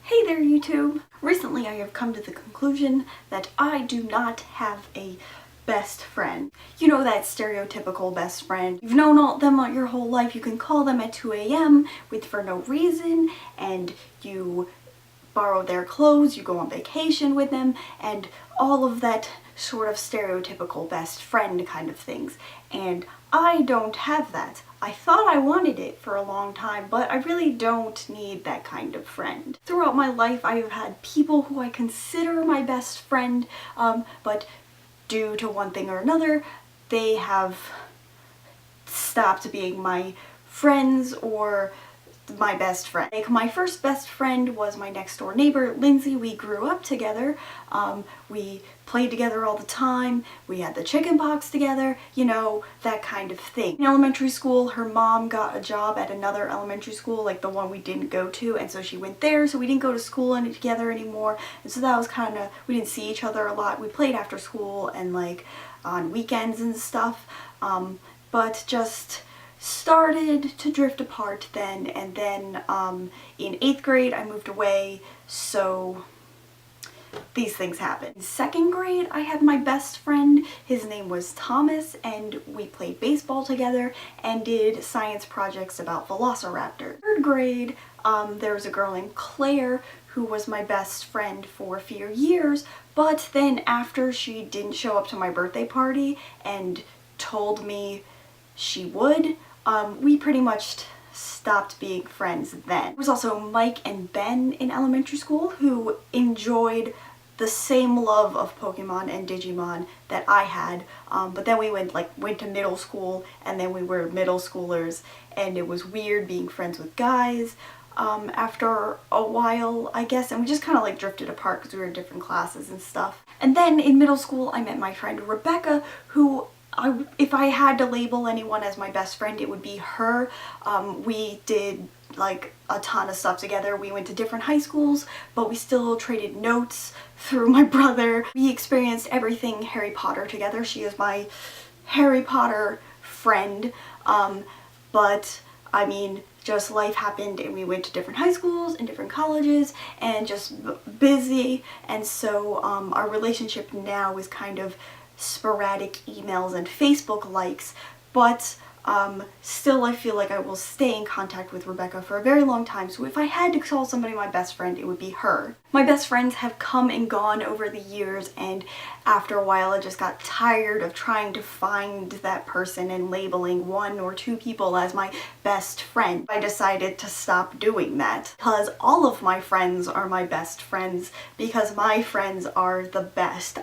Hey there, YouTube! Recently I have come to the conclusion that I do not have a best friend. You know, that stereotypical best friend. You've known all them your whole life, you can call them at 2 a.m. for no reason, and you borrow their clothes, you go on vacation with them, and all of that sort of stereotypical best friend kind of things. And I don't have that. I thought I wanted it for a long time, but I really don't need that kind of friend. Throughout my life, I have had people who I consider my best friend, but due to one thing or another, they have stopped being my friends or my best friend. Like, my first best friend was my next door neighbor, Lindsay. We grew up together. We played together all the time. We had the chicken pox together, you know, that kind of thing. In elementary school, her mom got a job at another elementary school, like the one we didn't go to, and so she went there, so we didn't go to school together anymore, and so that was kind of, we didn't see each other a lot. We played after school and like on weekends and stuff, but just started to drift apart then, and then in 8th grade I moved away, so these things happened. In 2nd grade I had my best friend. His name was Thomas, and we played baseball together and did science projects about velociraptors. 3rd grade there was a girl named Claire who was my best friend for a few years, but then after she didn't show up to my birthday party and told me she would, we pretty much stopped being friends then. There was also Mike and Ben in elementary school who enjoyed the same love of Pokemon and Digimon that I had, but then we went to middle school, and then we were middle schoolers, and it was weird being friends with guys after a while, I guess, and we just kind of like drifted apart because we were in different classes and stuff. And then in middle school I met my friend Rebecca, who if I had to label anyone as my best friend, it would be her. We did like a ton of stuff together. We went to different high schools, but we still traded notes through my brother. We experienced everything Harry Potter together. She is my Harry Potter friend, but I mean, just life happened and we went to different high schools and different colleges and just busy, and so our relationship now is kind of sporadic emails and Facebook likes, but still I feel like I will stay in contact with Rebecca for a very long time, so if I had to call somebody my best friend, it would be her. My best friends have come and gone over the years, and after a while I just got tired of trying to find that person and labeling 1 or 2 people as my best friend. I decided to stop doing that because all of my friends are my best friends, because my friends are the best.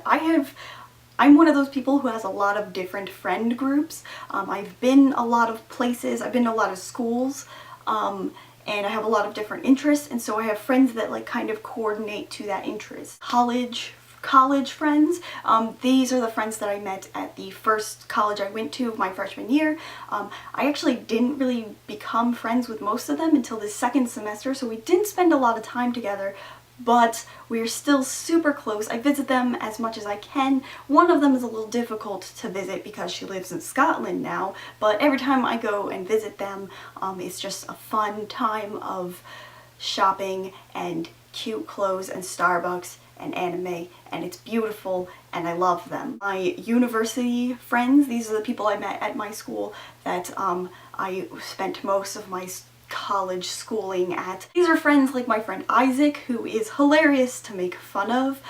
I'm one of those people who has a lot of different friend groups. I've been a lot of places, I've been to a lot of schools, and I have a lot of different interests, and so I have friends that like kind of coordinate to that interest. College friends, these are the friends that I met at the first college I went to my freshman year. I actually didn't really become friends with most of them until the 2nd semester, so we didn't spend a lot of time together, but we're still super close. I visit them as much as I can. One of them is a little difficult to visit because she lives in Scotland now, but every time I go and visit them, it's just a fun time of shopping and cute clothes and Starbucks and anime, and it's beautiful and I love them. My university friends, these are the people I met at my school that I spent most of my college schooling at. These are friends like my friend Isaac, who is hilarious to make fun of,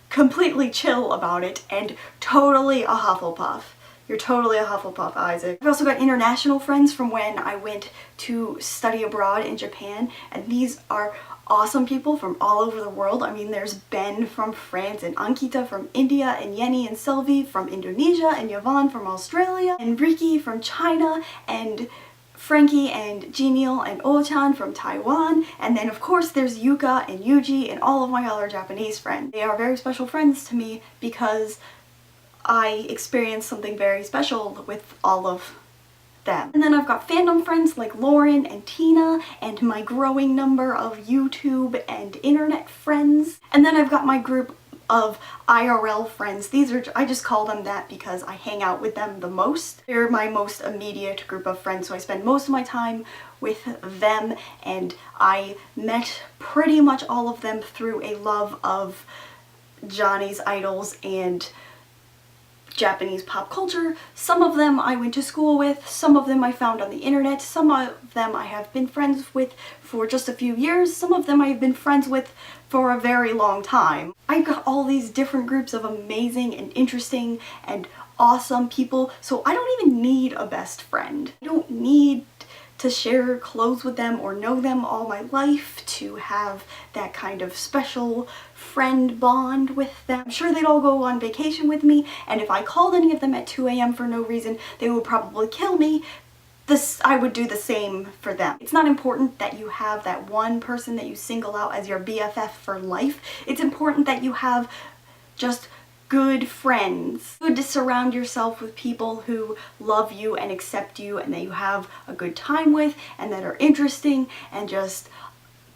completely chill about it, and totally a Hufflepuff. You're totally a Hufflepuff, Isaac. I've also got international friends from when I went to study abroad in Japan, and these are awesome people from all over the world. I mean, there's Ben from France, and Ankita from India, and Yenny and Sylvie from Indonesia, and Yvonne from Australia, and Ricky from China, and Frankie and Genial and Oh-chan from Taiwan, and then of course there's Yuka and Yuji and all of my other Japanese friends. They are very special friends to me because I experienced something very special with all of them. And then I've got fandom friends like Lauren and Tina, and my growing number of YouTube and internet friends. And then I've got my group of IRL friends. I just call them that because I hang out with them the most. They're my most immediate group of friends, so I spend most of my time with them, and I met pretty much all of them through a love of Johnny's idols and Japanese pop culture. Some of them I went to school with, some of them I found on the internet, some of them I have been friends with for just a few years, some of them I have been friends with for a very long time. I've got all these different groups of amazing and interesting and awesome people, so I don't even need a best friend. I don't need to share clothes with them or know them all my life to have that kind of special friend bond with them. I'm sure they'd all go on vacation with me, and if I called any of them at 2 a.m. for no reason, they would probably kill me. I would do the same for them. It's not important that you have that one person that you single out as your BFF for life. It's important that you have just good friends. Good to surround yourself with people who love you and accept you and that you have a good time with and that are interesting and just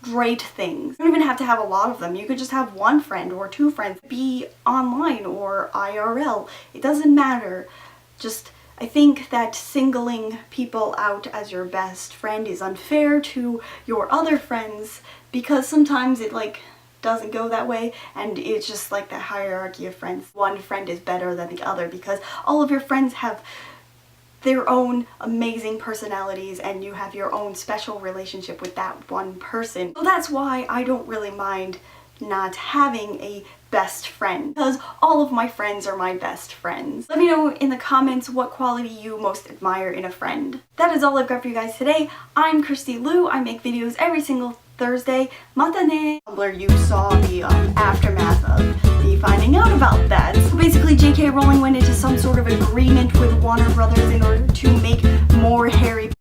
great things. You don't even have to have a lot of them. You could just have one friend or two friends. Be online or IRL. It doesn't matter. I think that singling people out as your best friend is unfair to your other friends because sometimes it doesn't go that way, and it's just like the hierarchy of friends. One friend is better than the other because all of your friends have their own amazing personalities and you have your own special relationship with that one person. So that's why I don't really mind not having a best friend, because all of my friends are my best friends. Let me know in the comments what quality you most admire in a friend. That is all I've got for you guys today. I'm Christy Lou. I make videos every single Thursday. Mata ne! Tumblr, you saw the aftermath of me finding out about that. So basically J.K. Rowling went into some sort of agreement with Warner Brothers in order to make more Harry